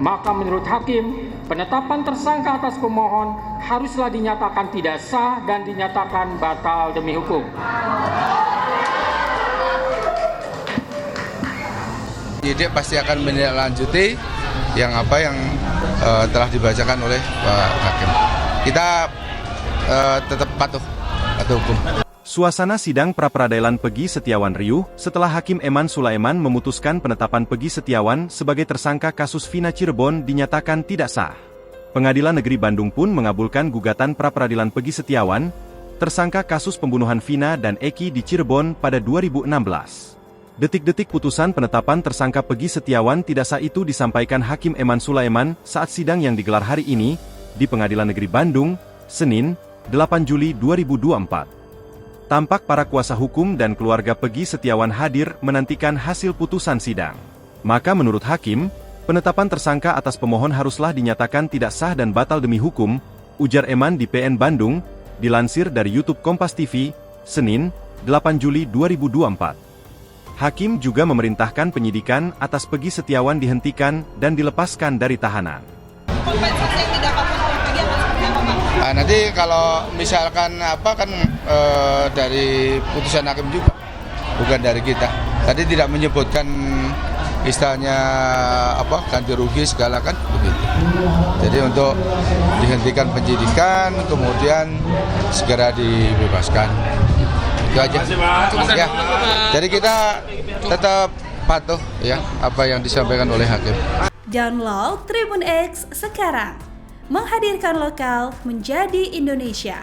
Maka menurut hakim, penetapan tersangka atas pemohon haruslah dinyatakan tidak sah dan dinyatakan batal demi hukum. Penyidik pasti akan menindaklanjuti yang telah dibacakan oleh Pak Hakim. Kita tetap patuh hukum. Suasana sidang pra-peradilan Peggy Setiawan riuh setelah Hakim Eman Sulaiman memutuskan penetapan Peggy Setiawan sebagai tersangka kasus Vina Cirebon dinyatakan tidak sah. Pengadilan Negeri Bandung pun mengabulkan gugatan pra-peradilan Peggy Setiawan, tersangka kasus pembunuhan Vina dan Eki di Cirebon pada 2016. Detik-detik putusan penetapan tersangka Peggy Setiawan tidak sah itu disampaikan Hakim Eman Sulaiman saat sidang yang digelar hari ini di Pengadilan Negeri Bandung, Senin, 8 Juli 2024. Tampak para kuasa hukum dan keluarga Peggy Setiawan hadir menantikan hasil putusan sidang. Maka menurut Hakim, penetapan tersangka atas pemohon haruslah dinyatakan tidak sah dan batal demi hukum, ujar Eman di PN Bandung, dilansir dari YouTube Kompas TV, Senin, 8 Juli 2024. Hakim juga memerintahkan penyidikan atas Peggy Setiawan dihentikan dan dilepaskan dari tahanan. Kompensasi yang didapatkan oleh Peggy akan seperti apa, Pak? Nah, nanti kalau misalkan dari putusan hakim juga, bukan dari kita. Tadi tidak menyebutkan istilahnya ganti rugi segala kan begitu. Jadi untuk dihentikan penyidikan, kemudian segera dibebaskan. Itu aja. Ya. Jadi kita tetap patuh ya apa yang disampaikan oleh hakim. Download Tribun X sekarang, menghadirkan lokal menjadi Indonesia.